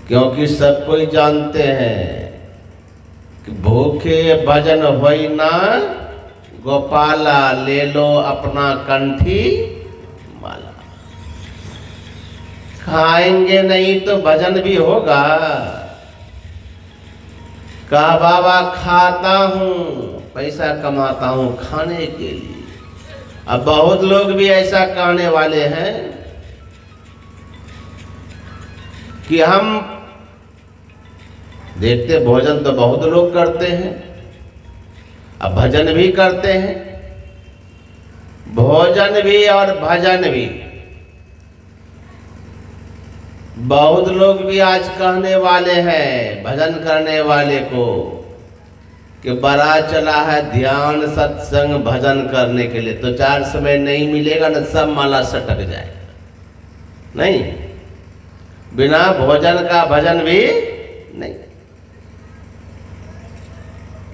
क्योंकि सब कोई जानते हैं कि भूखे भजन होई ना गोपाला, ले लो अपना कंठी माला। खाएंगे नहीं तो भजन भी होगा। कहा बाबा खाता हूँ, पैसा कमाता हूँ खाने के लिए। अब बहुत लोग भी ऐसा कहने वाले हैं कि हम देखते भोजन तो बहुत लोग करते हैं, अब भजन भी करते हैं। भोजन भी और भजन भी। बहुत लोग भी आज कहने वाले हैं भजन करने वाले को कि बड़ा चला है ध्यान सत्संग भजन करने के लिए, तो 4 समय नहीं मिलेगा ना, सब माला सटक जाएगा। नहीं, बिना भोजन का भजन भी नहीं।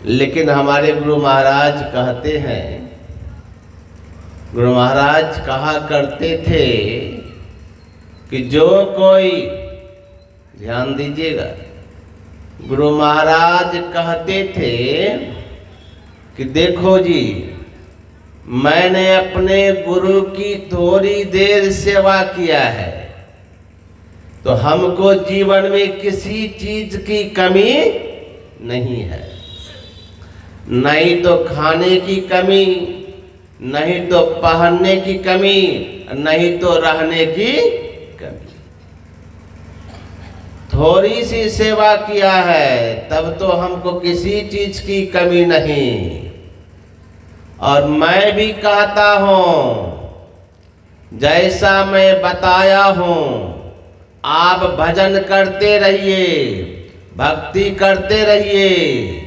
लेकिन हमारे गुरु महाराज कहते हैं, गुरु महाराज कहा करते थे कि जो कोई, ध्यान दीजिएगा, गुरु महाराज कहते थे कि देखो जी, मैंने अपने गुरु की थोड़ी देर सेवा किया है तो हमको जीवन में किसी चीज की कमी नहीं है। नहीं तो खाने की कमी, नहीं तो पहनने की कमी, नहीं तो रहने की कमी। थोड़ी सी सेवा किया है तब तो हमको किसी चीज की कमी नहीं। और मैं भी कहता हूं, जैसा मैं बताया हूं आप भजन करते रहिए, भक्ति करते रहिए।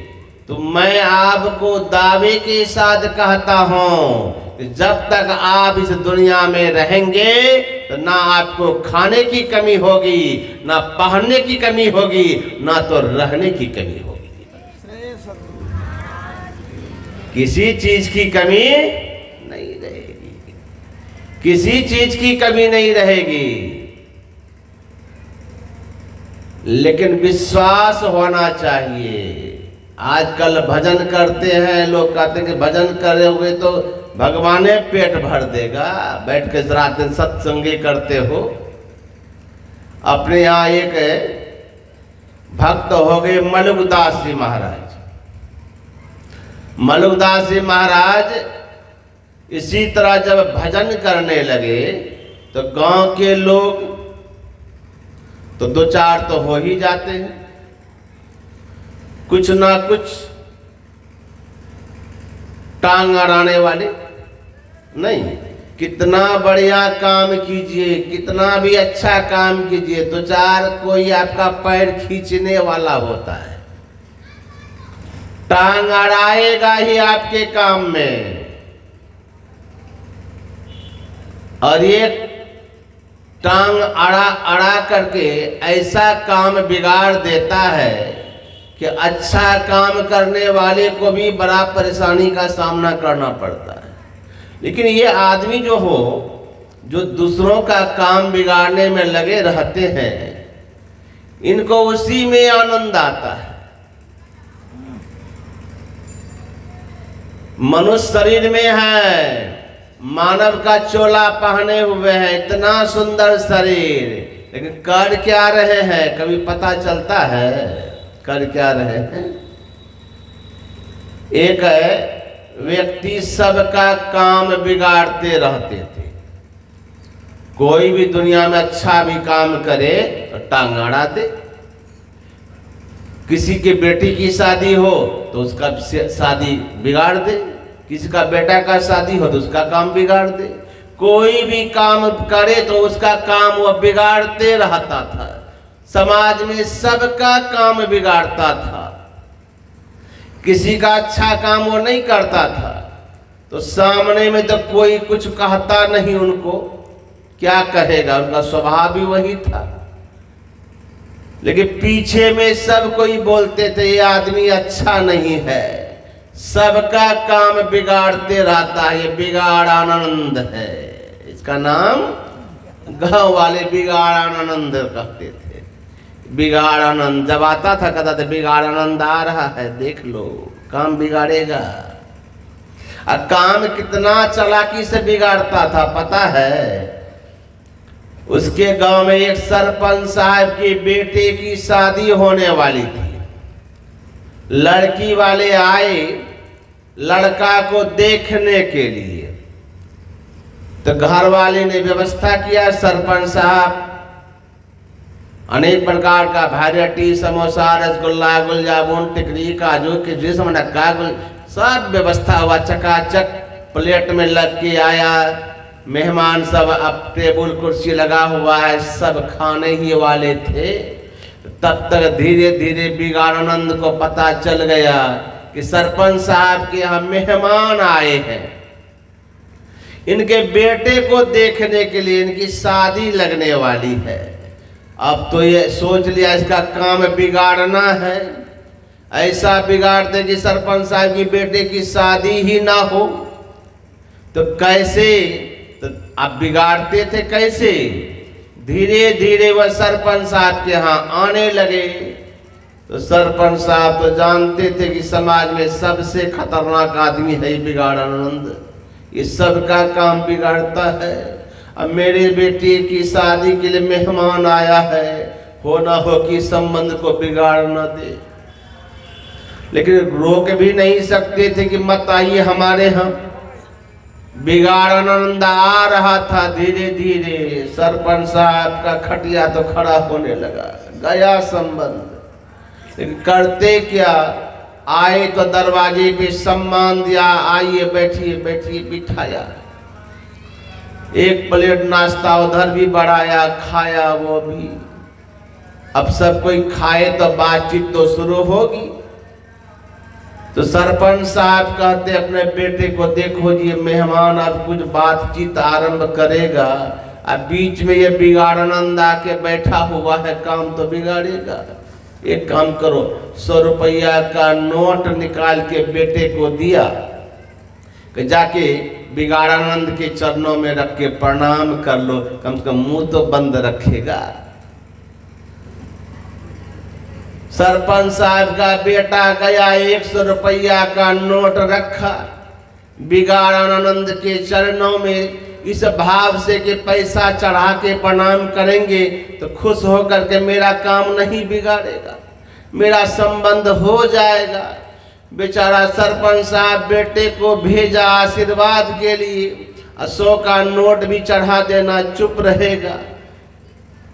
तो मैं आपको दावे के साथ कहता हूं, जब तक आप इस दुनिया में रहेंगे तो ना आपको खाने की कमी होगी, ना पहनने की कमी होगी, ना तो रहने की कमी होगी। किसी चीज की कमी नहीं रहेगी, किसी चीज की कमी नहीं रहेगी। लेकिन विश्वास होना चाहिए। आजकल भजन करते हैं लोग, कहते हैं कि भजन करे हुए तो भगवाने पेट भर देगा, बैठ के रात दिन सत्संगी करते हो। अपने यहाँ एक भक्त हो गए मलुकदास जी महाराज। मलुकदास जी महाराज इसी तरह जब भजन करने लगे तो गांव के लोग तो 2-4 तो हो ही जाते हैं, कुछ ना कुछ टांग अड़ाने वाले। नहीं, कितना बढ़िया काम कीजिए, कितना भी अच्छा काम कीजिए, 2-4 कोई आपका पैर खींचने वाला होता है, टांग अड़ाएगा ही आपके काम में। और ये टांग अड़ा करके ऐसा काम बिगाड़ देता है कि अच्छा काम करने वाले को भी बड़ा परेशानी का सामना करना पड़ता है। लेकिन ये आदमी जो हो, जो दूसरों का काम बिगाड़ने में लगे रहते हैं, इनको उसी में आनंद आता है। मनुष्य शरीर में है, मानव का चोला पहने हुए है, इतना सुंदर शरीर, लेकिन कर क्या रहे हैं कभी पता चलता है? कर क्या रहे हैं? एक व्यक्ति सबका काम बिगाड़ते रहते थे। कोई भी दुनिया में अच्छा भी काम करे तो टांग अड़ा दे। किसी की बेटी की शादी हो तो उसका शादी बिगाड़ दे, किसी का बेटा का शादी हो तो उसका काम बिगाड़ दे। कोई भी काम करे तो उसका काम वो बिगाड़ते रहता था। समाज में सबका काम बिगाड़ता था, किसी का अच्छा काम वो नहीं करता था। तो सामने में तो कोई कुछ कहता नहीं, उनको क्या कहेगा, उनका स्वभाव भी वही था। लेकिन पीछे में सब कोई बोलते थे ये आदमी अच्छा नहीं है, सबका काम बिगाड़ते रहता है, ये बिगाड़ानंद है। इसका नाम गांव वाले बिगाड़ानंद कहते थे। बिगाड़ आनंद जब आता था कहता था बिगाड़ आनंद आ रहा है, देख लो काम बिगाड़ेगा। और काम कितना चालाकी से बिगाड़ता था पता है? उसके गांव में एक सरपंच साहब के बेटे की शादी होने वाली थी। लड़की वाले आए लड़का को देखने के लिए, तो घर वाले ने व्यवस्था किया। सरपंच साहब अनेक प्रकार का वैरायटी, समोसा, रसगुल्ला, गुलजामुन, टिकरी, काजू, किशमिश, मनक्का, सब व्यवस्था हुआ। चकाचक प्लेट में लग के आया। मेहमान सब अब टेबल कुर्सी लगा हुआ है, सब खाने ही वाले थे। तब तक धीरे धीरे बिगाड़ानंद को पता चल गया कि सरपंच साहब के यहाँ मेहमान आए हैं, इनके बेटे को देखने के लिए, इनकी शादी लगने वाली है। अब तो ये सोच लिया इसका काम बिगाड़ना है, ऐसा बिगाड़ दे कि सरपंच साहब की बेटे की शादी ही ना हो। तो कैसे, तो अब बिगाड़ते थे कैसे? धीरे धीरे वह सरपंच साहब के यहाँ आने लगे। तो सरपंच साहब तो जानते थे कि समाज में सबसे खतरनाक आदमी है बिगाड़ानंद, ये सबका काम बिगाड़ता है। अब मेरे बेटे की शादी के लिए मेहमान आया है, हो ना हो कि संबंध को बिगाड़ न दे। लेकिन रोक भी नहीं सकते थे कि मत आइए हमारे यहाँ। बिगाड़ानंद आ रहा था धीरे धीरे, सरपंच साहब का खटिया तो खड़ा होने लगा, गया संबंध। लेकिन करते क्या, आए तो दरवाजे पे सम्मान दिया, आइए बैठिए बैठिए, बिठाया। एक प्लेट नाश्ता उधर भी बढ़ाया, खाया वो भी। अब सब कोई खाए तो बातचीत तो शुरू होगी। तो सरपंच साहब कहते अपने बेटे को, देखो जी मेहमान अब कुछ बातचीत आरंभ करेगा, अब बीच में ये बिगाड़ानंद आके बैठा हुआ है, काम तो बिगाड़ेगा। एक काम करो, 100 रुपया का नोट निकाल के बेटे को दिया कि जाके बिगाड़ानंद के चरणों में रख के प्रणाम कर लो, कम से कम मुंह तो बंद रखेगा। सरपंच साहब का बेटा गया, 100 रुपया का नोट रखा बिगाड़ानंद के चरणों में, इस भाव से कि पैसा चढ़ा के प्रणाम करेंगे तो खुश होकर के मेरा काम नहीं बिगाड़ेगा, मेरा संबंध हो जाएगा। बेचारा सरपंच साहब बेटे को भेजा आशीर्वाद के लिए, 100 का नोट भी चढ़ा देना, चुप रहेगा।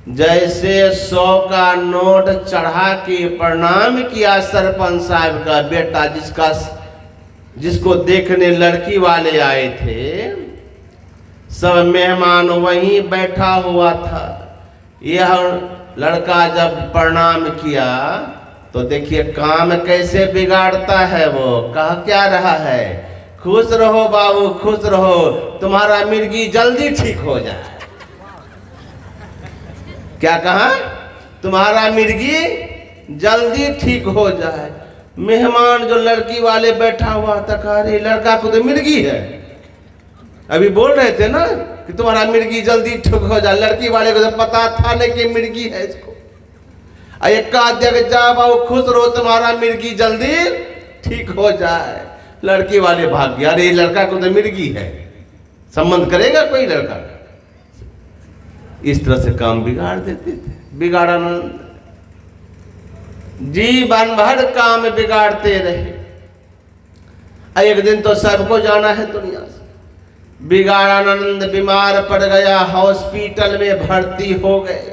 जैसे 100 का नोट चढ़ा के प्रणाम किया सरपंच साहब का बेटा, जिसको देखने लड़की वाले आए थे, सब मेहमान वहीं बैठा हुआ था। यह लड़का जब प्रणाम किया तो देखिए काम कैसे बिगाड़ता है। वो कह क्या रहा है, खुश रहो बाबू, खुश रहो, तुम्हारा मिर्गी जल्दी ठीक हो जाए। क्या कहा, तुम्हारा मिर्गी जल्दी ठीक हो जाए। मेहमान जो लड़की वाले बैठा हुआ था, कहा अरे लड़का को तो मिर्गी है, अभी बोल रहे थे ना कि तुम्हारा मिर्गी जल्दी ठीक हो जाए। लड़की वाले को तो पता था नहीं कि मिर्गी है इसको। एक का अध्यक्ष, जा बाबू खुश रहो, तुम्हारा मिर्गी जल्दी ठीक हो जाए। लड़की वाले भाग गया, अरे लड़का को तो मिर्गी है, संबंध करेगा कोई लड़का। इस तरह से काम बिगाड़ देते थे बिगाड़ानंद। जीवन भर काम बिगाड़ते रहे। एक दिन तो सबको जाना है दुनिया से। बिगाड़ानंद बीमार पड़ गया, हॉस्पिटल में भर्ती हो गए।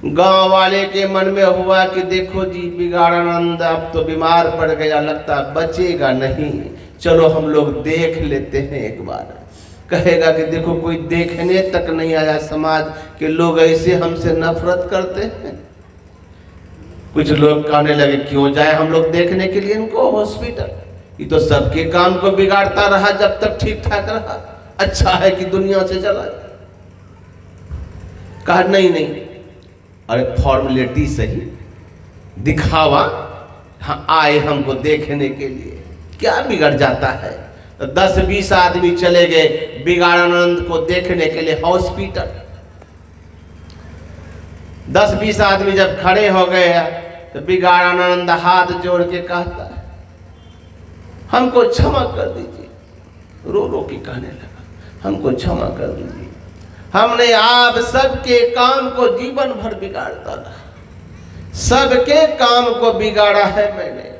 गांव वाले के मन में हुआ कि देखो जी बिगाड़ानंद अब तो बीमार पड़ गया, लगता बचेगा नहीं, चलो हम लोग देख लेते हैं एक बार। कहेगा कि देखो कोई देखने तक नहीं आया, समाज के लोग ऐसे हमसे नफरत करते हैं। कुछ लोग कहने लगे क्यों जाए हम लोग देखने के लिए इनको हॉस्पिटल, ये तो सबके काम को बिगाड़ता रहा जब तक ठीक ठाक रहा, अच्छा है कि दुनिया से चला जाए। कहा नहीं, अरे फॉर्मेलिटी सही, दिखावा, हाँ आए हमको देखने के लिए, क्या बिगड़ जाता है। तो 10-20 आदमी चले गए बिगाड़ानंद को देखने के लिए हॉस्पिटल। 10-20 आदमी जब खड़े हो गए तो बिगाड़ानंद हाथ जोड़ के कहता है, हमको क्षमा कर दीजिए। रो रो के कहने लगा, हमको क्षमा कर दीजिए, हमने आप सबके काम को जीवन भर बिगाड़ता रहा, सबके काम को बिगाड़ा है मैंने,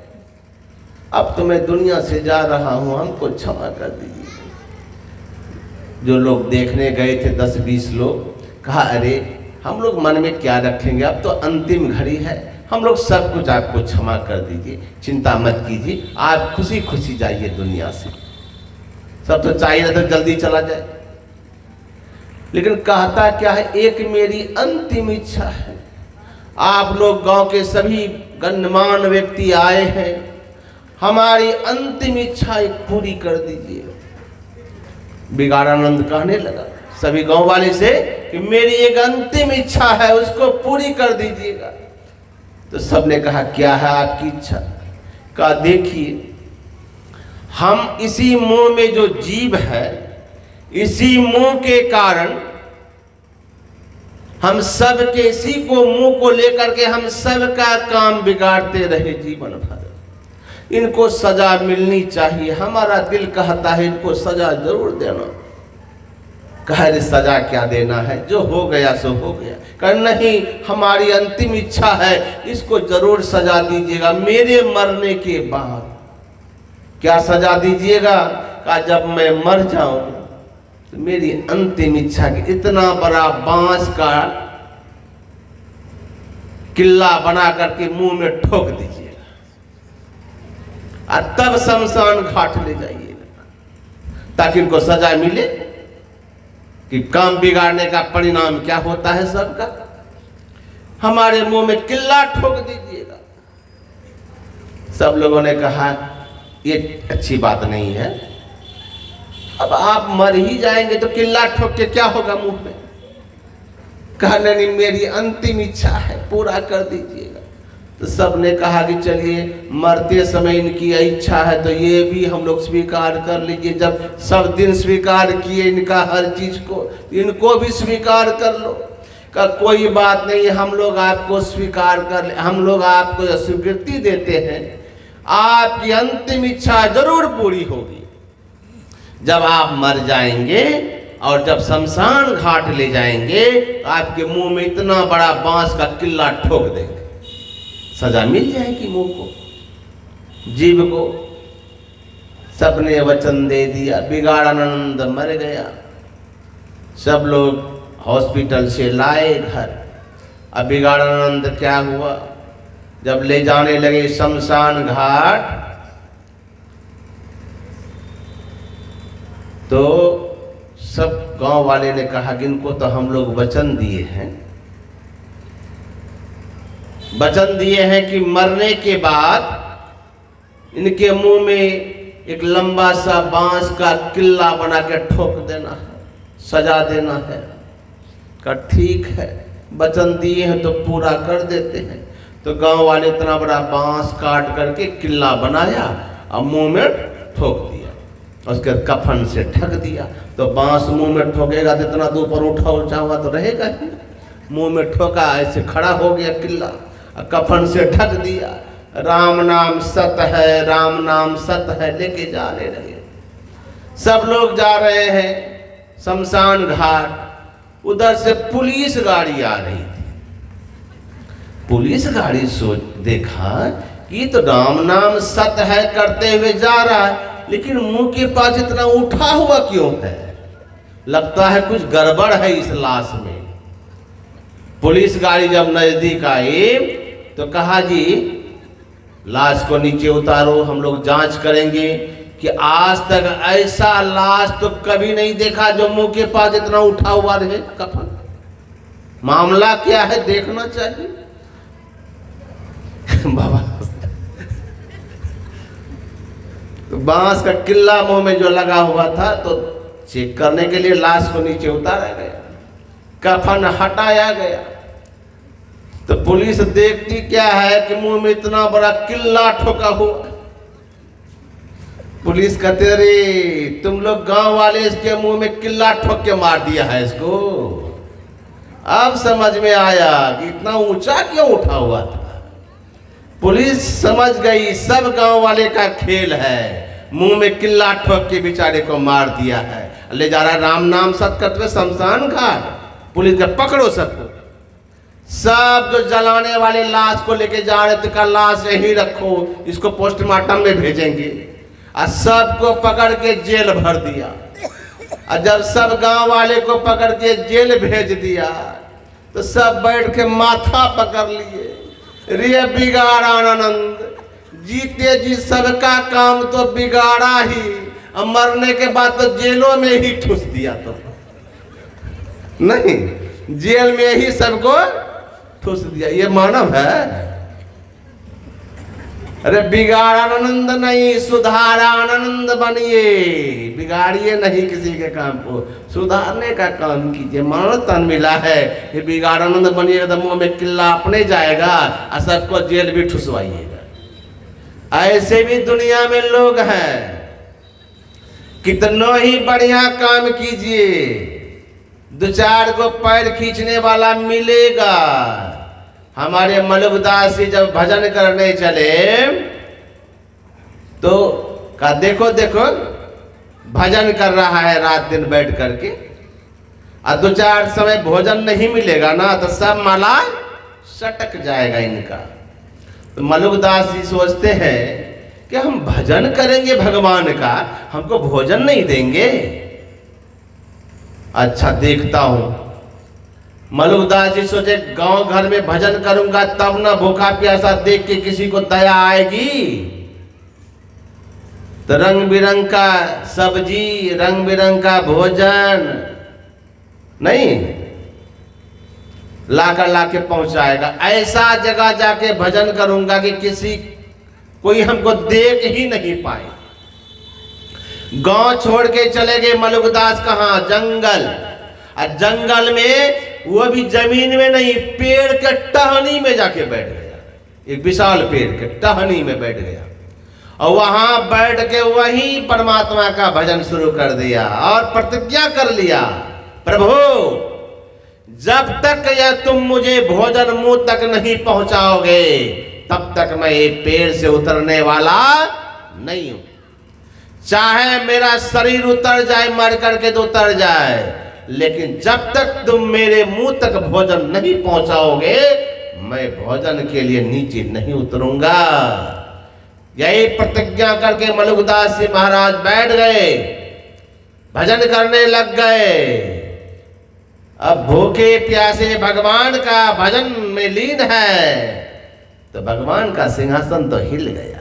अब तो मैं दुनिया से जा रहा हूं, हमको क्षमा कर दीजिए। जो लोग देखने गए थे 10-20 लोग, कहा अरे हम लोग मन में क्या रखेंगे, अब तो अंतिम घड़ी है, हम लोग सब कुछ आपको क्षमा कर दीजिए, चिंता मत कीजिए, आप खुशी खुशी जाइए दुनिया से। सब तो चाहिए तो जल्दी चला जाए, लेकिन कहता क्या है, एक मेरी अंतिम इच्छा है, आप लोग गांव के सभी गण्यमान्य व्यक्ति आए हैं, हमारी अंतिम इच्छा एक पूरी कर दीजिए। बिगाड़ानंद कहने लगा सभी गांव वाले से कि मेरी एक अंतिम इच्छा है, उसको पूरी कर दीजिएगा। तो सबने कहा क्या है आपकी इच्छा? कहा देखिए, हम इसी मुंह में जो जीभ है, इसी मुंह के कारण हम सब के, इसी को मुंह को लेकर के हम सब का काम बिगाड़ते रहे जीवन भर, इनको सजा मिलनी चाहिए, हमारा दिल कहता है इनको सजा जरूर देना। कह रहे सजा क्या देना है, जो हो गया सो हो गया। कह नहीं, हमारी अंतिम इच्छा है, इसको जरूर सजा दीजिएगा मेरे मरने के बाद। क्या सजा दीजिएगा? कहा जब मैं मर जाऊं तो मेरी अंतिम इच्छा की इतना बड़ा बांस का किला बना करके मुंह में ठोक दीजिएगा और तब शमशान घाट ले जाइएगा, ताकि इनको सजा मिले कि काम बिगाड़ने का परिणाम क्या होता है सबका। हमारे मुंह में किला ठोक दीजिएगा। सब लोगों ने कहा ये अच्छी बात नहीं है, अब आप मर ही जाएंगे तो किला ठोक के क्या होगा मुंह में। कहा नहीं, मेरी अंतिम इच्छा है, पूरा कर दीजिएगा। तो सब ने कहा कि चलिए, मरते समय इनकी इच्छा है तो ये भी हम लोग स्वीकार कर लीजिए। जब सब दिन स्वीकार किए इनका हर चीज को, इनको भी स्वीकार कर लो। का कोई बात नहीं, हम लोग आपको स्वीकार कर ले, हम लोग आपको स्वीकृति देते हैं, आपकी अंतिम इच्छा जरूर पूरी होगी। जब आप मर जाएंगे और जब शमशान घाट ले जाएंगे तो आपके मुंह में इतना बड़ा बांस का किला ठोक देंगे, सजा मिल जाएगी मुंह को, जीव को। सबने वचन दे दिया। बिगाड़ानंद मर गया। सब लोग हॉस्पिटल से लाए घर। अब बिगाड़ानंद क्या हुआ, जब ले जाने लगे शमशान घाट तो सब गांव वाले ने कहा कि इनको तो हम लोग वचन दिए हैं, वचन दिए हैं कि मरने के बाद इनके मुंह में एक लंबा सा बांस का किला बना के ठोक देना है, सजा देना है। का ठीक है, वचन दिए हैं तो पूरा कर देते हैं। तो गांव वाले इतना बड़ा बांस काट करके किला बनाया और मुंह में ठोक दिया, उसके कफन से ढक दिया। तो बांस मुंह में ठोकेगा तो इतना दूर पर उठा उठा हुआ तो रहेगा ही। मुंह में ठोका, ऐसे खड़ा हो गया किला, कफन से ढक दिया। राम नाम सत है, राम नाम सत है लेके जाने लगे। सब लोग जा रहे हैं शमशान घाट। उधर से पुलिस गाड़ी आ रही थी। पुलिस गाड़ी सोच देखा कि तो राम नाम सत है करते हुए जा रहा है, लेकिन मुंह के पास इतना उठा हुआ क्यों है? लगता है कुछ गड़बड़ है इस लाश में। पुलिस गाड़ी जब नजदीक आई तो कहा जी लाश को नीचे उतारो, हम लोग जांच करेंगे कि आज तक ऐसा लाश तो कभी नहीं देखा जो मुंह के पास इतना उठा हुआ रहे कफन। मामला क्या है देखना चाहिए। बाबा तो बांस का किला मुंह में जो लगा हुआ था तो चेक करने के लिए लाश को नीचे उतारा गया, कफन हटाया गया। तो पुलिस देखती क्या है कि मुंह में इतना बड़ा किला ठोका हुआ। पुलिस कहते अरे तुम लोग गांव वाले इसके मुंह में किला ठोक के मार दिया है इसको। अब समझ में आया कि इतना ऊंचा क्यों उठा हुआ था। पुलिस समझ गई सब गांव वाले का खेल है, मुंह में किल्ला ठोक के बेचारे को मार दिया है, ले जा रहा राम नाम सत करते शमशान घाट। पुलिस का पकड़ो सबको, सब जो जलाने वाले लाश को लेके जा रहे थे का लाश यहीं रखो, इसको पोस्टमार्टम में भेजेंगे। और सबको पकड़ के जेल भर दिया। और जब सब गांव वाले को पकड़ के जेल भेज दिया तो सब बैठ के माथा पकड़ लिए, रे बिगाड़ा आनंद, जीते जी सबका काम तो बिगाड़ा ही, और मरने के बाद तो जेलों में ही ठूस दिया। तो नहीं, जेल में ही सबको ठूस दिया। ये मानव है? अरे बिगाड़ आनंद नहीं, सुधार आनंद बनिए। बिगाड़िए नहीं किसी के काम को, सुधारने का काम कीजिए। मानो तन मिला है, ये बिगाड़ आनंद बनिए तो मुंह में किल्ला अपने जाएगा और सबको जेल भी ठुसवाइएगा। ऐसे भी दुनिया में लोग हैं, कितनों ही बढ़िया काम कीजिए, दो चार को पैर खींचने वाला मिलेगा। हमारे मलुकदास जी जब भजन करने चले तो कहा देखो देखो भजन कर रहा है रात दिन बैठ करके, और दो चार समय भोजन नहीं मिलेगा ना तो सब माला सटक जाएगा इनका। तो मलुकदास जी सोचते हैं कि हम भजन करेंगे भगवान का, हमको भोजन नहीं देंगे। अच्छा देखता हूं। मलुकदास जी सोचे गांव घर में भजन करूंगा तब ना भूखा प्यासा देख के किसी को दया आएगी। तो रंग बिरंग का सब्जी, रंग बिरंग का भोजन नहीं लाकर लाके पहुंचाएगा। ऐसा जगह जाके भजन करूंगा कि किसी कोई हमको देख ही नहीं पाए। गांव छोड़ के चले गए मलुकदास, कहां? जंगल। और जंगल में वो भी जमीन में नहीं, पेड़ के टहनी में जाके बैठ गया। एक विशाल पेड़ के टहनी में बैठ गया और वहां बैठ के वही परमात्मा का भजन शुरू कर दिया और प्रतिज्ञा कर लिया, प्रभु जब तक यह तुम मुझे भोजन मुंह तक नहीं पहुंचाओगे तब तक मैं ये पेड़ से उतरने वाला नहीं हूं। चाहे मेरा शरीर उतर जाए, मर करके तो उतर जाए, लेकिन जब तक तुम मेरे मुंह तक भोजन नहीं पहुंचाओगे मैं भोजन के लिए नीचे नहीं उतरूंगा। यही प्रतिज्ञा करके मलुकदास जी महाराज बैठ गए, भजन करने लग गए। अब भूखे प्यासे भगवान का भजन में लीन है तो भगवान का सिंहासन तो हिल गया।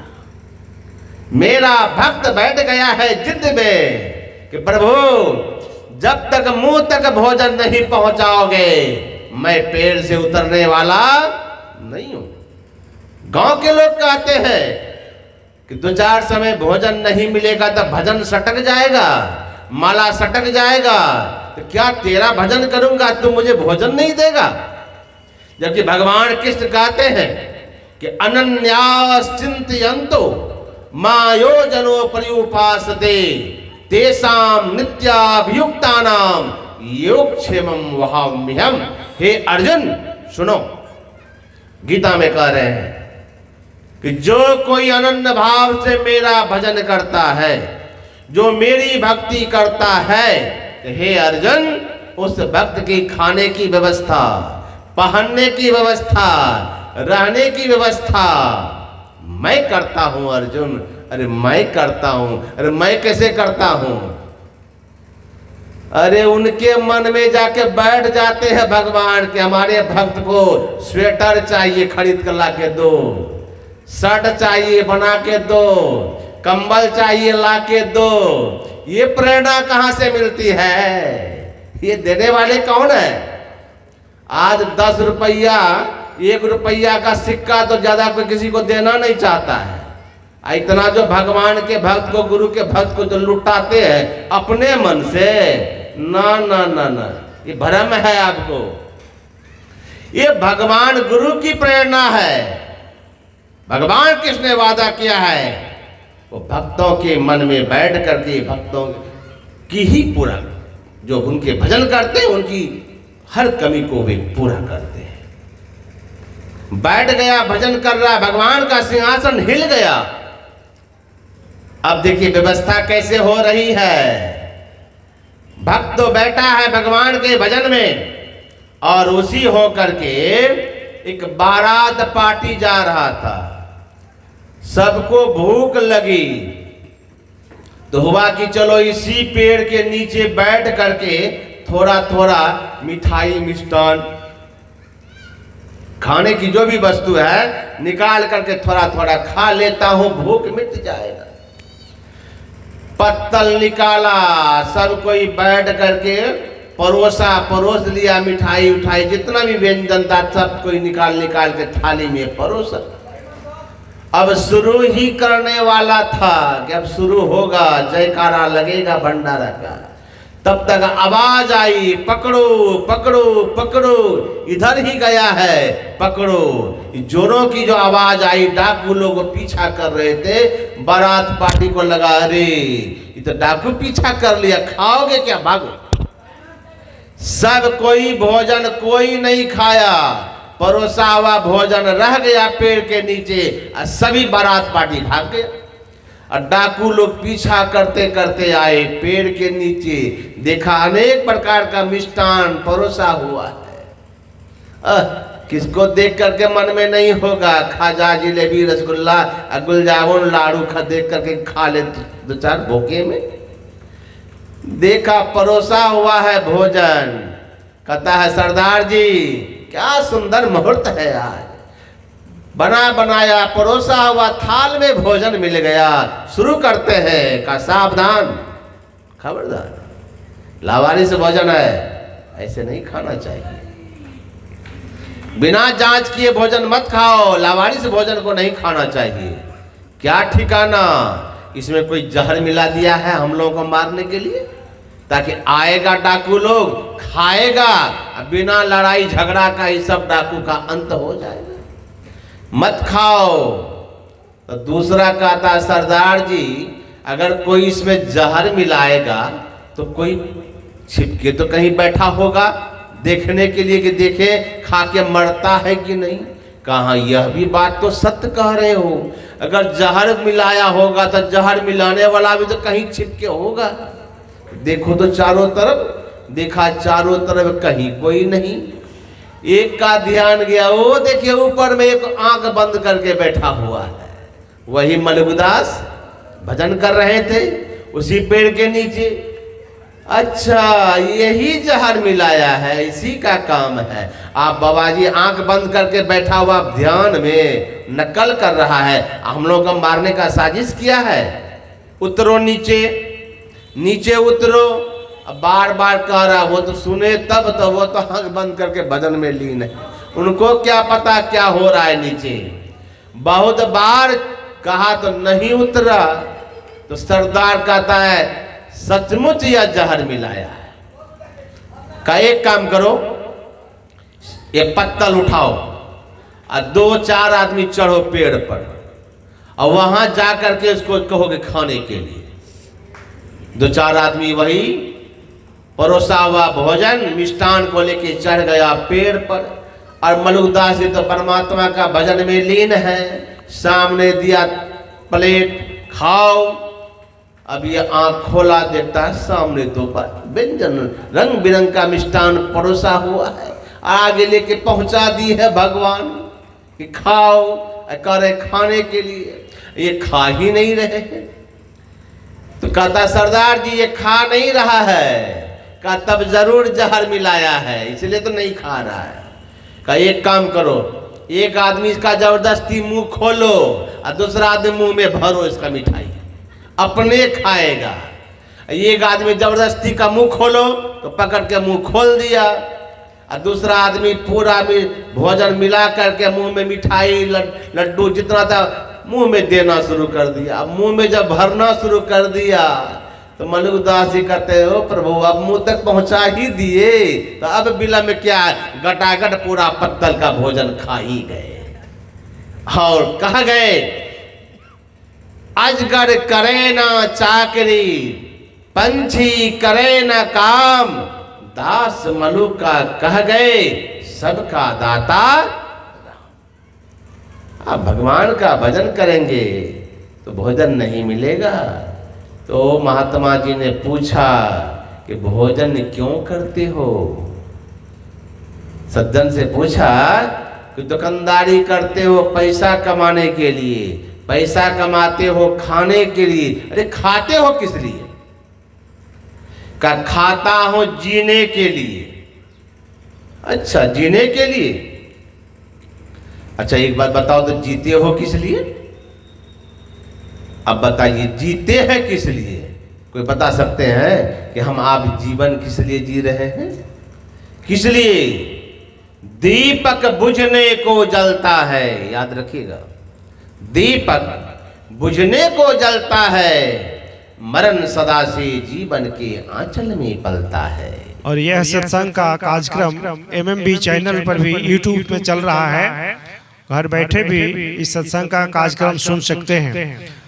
मेरा भक्त बैठ गया है जिद में कि प्रभु जब तक मुंह तक भोजन नहीं पहुंचाओगे मैं पेड़ से उतरने वाला नहीं हूं। गांव के लोग कहते हैं कि दो चार समय भोजन नहीं मिलेगा तो भजन सटक जाएगा, माला सटक जाएगा, तो क्या तेरा भजन करूंगा तू मुझे भोजन नहीं देगा? जबकि भगवान कृष्ण कहते हैं कि अनन्यास चिंतयन्तो मायोजनो पर्युपासते तेषां नित्याभियुक्तानां योगक्षेमं वहाम्यहम्। हे अर्जुन सुनो, गीता में कह रहे हैं कि जो कोई अनन्य भाव से मेरा भजन करता है, जो मेरी भक्ति करता है, तो हे अर्जुन उस भक्त की खाने की व्यवस्था, पहनने की व्यवस्था, रहने की व्यवस्था मैं करता हूं। अर्जुन अरे मैं करता हूं। अरे मैं कैसे करता हूं? अरे उनके मन में जाके बैठ जाते हैं भगवान के हमारे भक्त को स्वेटर चाहिए खरीद कर ला के दो, शर्ट चाहिए बना के दो, कंबल चाहिए ला के दो। ये प्रेरणा कहां से मिलती है? ये देने वाले कौन है? आज 10 रुपया 1 रुपया का सिक्का तो ज्यादा कोई किसी को देना नहीं चाहता है। इतना जो भगवान के भक्त को, गुरु के भक्त को जो लुटाते हैं अपने मन से, ना ना ना ना, ये भ्रम है आपको। ये भगवान गुरु की प्रेरणा है। भगवान किसने वादा किया है? वो भक्तों के मन में बैठ करके भक्तों की ही पूरा, जो उनके भजन करते हैं उनकी हर कमी को वे पूरा करते हैं। बैठ गया, भजन कर रहा, भगवान का सिंहासन हिल गया। अब देखिए व्यवस्था कैसे हो रही है। भक्त तो बैठा है भगवान के भजन में, और उसी हो करके एक बारात पार्टी जा रहा था। सबको भूख लगी तो हुआ कि चलो इसी पेड़ के नीचे बैठ करके थोड़ा थोड़ा मिठाई, मिष्टान, खाने की जो भी वस्तु है निकाल करके थोड़ा थोड़ा खा लेता हूं, भूख मिट जाएगा। पत्तल निकाला, सब कोई बैठ करके परोस लिया, मिठाई उठाई, जितना भी व्यंजन था सब कोई निकाल के थाली में परोसा। अब शुरू ही करने वाला था कि अब शुरू होगा, जयकारा लगेगा भंडारा का। तब तक आवाज आई, पकड़ो पकड़ो पकड़ो, इधर ही गया है, पकड़ो। जोरों की जो आवाज आई, डाकू लोग पीछा कर रहे थे। बारात पार्टी को लगा, अरे ये तो डाकू पीछा कर लिया, खाओगे क्या, भागो। सब कोई भोजन कोई नहीं खाया, परोसा हुआ भोजन रह गया पेड़ के नीचे, और सभी बारात पार्टी भाग गया। और डाकू लोग पीछा करते करते आए पेड़ के नीचे, देखा अनेक प्रकार का मिष्टान परोसा हुआ है। किसको देख करके मन में नहीं होगा खाजा, जिलेबी, रसगुल्ला, गुलजामुन, लाड़ू खा देख करके खा ले दो चार भोके में। देखा परोसा हुआ है भोजन, कहता है सरदार जी क्या सुंदर मुहूर्त है आज, बना बनाया परोसा हुआ थाल में भोजन मिल गया, शुरू करते हैं। का सावधान, खबरदार, लावारिस भोजन है, ऐसे नहीं खाना चाहिए। बिना जांच किए भोजन मत खाओ, लावारिस भोजन को नहीं खाना चाहिए। क्या ठिकाना, इसमें कोई जहर मिला दिया है हम लोगों को मारने के लिए, ताकि आएगा डाकू लोग, खाएगा, बिना लड़ाई झगड़ा का ही सब डाकू का अंत हो जाएगा, मत खाओ। तो दूसरा कहता सरदार जी अगर कोई इसमें जहर मिलाएगा तो कोई छिपके तो कहीं बैठा होगा देखने के लिए कि देखे खा के मरता है कि नहीं। कहाँ, यह भी बात तो सत्य कह रहे हो, अगर जहर मिलाया होगा तो जहर मिलाने वाला भी तो कहीं छिपके होगा। देखो तो चारों तरफ, देखा चारों तरफ कहीं कोई नहीं। एक का ध्यान गया, वो देखिए ऊपर में एक आंख बंद करके बैठा हुआ है, वही मलुकदास भजन कर रहे थे उसी पेड़ के नीचे। अच्छा यही जहर मिलाया है, इसी का काम है। आप बाबाजी आंख बंद करके बैठा हुआ ध्यान में नकल कर रहा है, हम लोग को मारने का साजिश किया है। उतरो नीचे, नीचे उतरो। बार बार कह रहा, वो तो सुने तब, तो वो तो आंख बंद करके भजन में लीन है, उनको क्या पता क्या हो रहा है नीचे। बहुत बार कहा तो नहीं उतरा, तो सरदार कहता है सचमुच यह जहर मिलाया है। का एक काम करो, ये पत्तल उठाओ और दो चार आदमी चढ़ो पेड़ पर, और वहां जाकर के उसको कहोगे खाने के लिए। दो चार आदमी वही परोसा हुआ भोजन मिष्टान को लेके चढ़ गया पेड़ पर, और मलुकदास जी तो परमात्मा का भजन में लीन है। सामने दिया प्लेट, खाओ। अब ये आंख खोला, देखता है सामने तो व्यंजन रंग बिरंग का मिष्टान परोसा हुआ है, आगे लेके पहुंचा दी है भगवान कि खाओ, करे खाने के लिए। ये खा ही नहीं रहे हैं। तो कहता सरदार जी ये खा नहीं रहा है, का तब जरूर जहर मिलाया है, इसलिए तो नहीं खा रहा है। का एक काम करो, एक आदमी इसका जबरदस्ती मुंह खोलो और दूसरा आदमी मुंह में भरो इसका मिठाई, अपने खाएगा। एक आदमी जबरदस्ती का मुंह खोलो तो पकड़ के मुंह खोल दिया, और दूसरा आदमी पूरा भोजन मिला करके मुंह में मिठाई लड्डू जितना था मुंह में देना शुरू कर दिया। अब मुंह में जब भरना शुरू कर दिया तो मलुकदास जी कहते हो प्रभु अब मुंह तक पहुंचा ही दिए, तो अब बिला में क्या, गटागट पूरा पत्तल का भोजन खा ही गए। और कहा गए अजगर करे ना चाकरी, पंछी करे ना काम, दास मलुक का कह गए सबका दाता। आप भगवान का भजन करेंगे तो भोजन नहीं मिलेगा। तो महात्मा जी ने पूछा कि भोजन क्यों करते हो? सज्जन से पूछा कि दुकानदारी करते हो पैसा कमाने के लिए, पैसा कमाते हो खाने के लिए। अरे खाते हो किस लिए? का खाता हो जीने के लिए। अच्छा, जीने के लिए। अच्छा एक बात बताओ तो जीते हो किस लिए? अब बताइए जीते हैं किस लिए? कोई बता सकते हैं कि हम आप जीवन किस लिए जी रहे हैं? किस लिए? दीपक बुझने को जलता है, याद रखिएगा। दीपक बुझने को जलता है, मरण सदा से जीवन के आंचल में पलता है। और यह सत्संग का कार्यक्रम MMB चैनल पर भी YouTube में चल रहा है। घर बैठे भी इस सत्संग का कार्यक्रम सुन सकते हैं।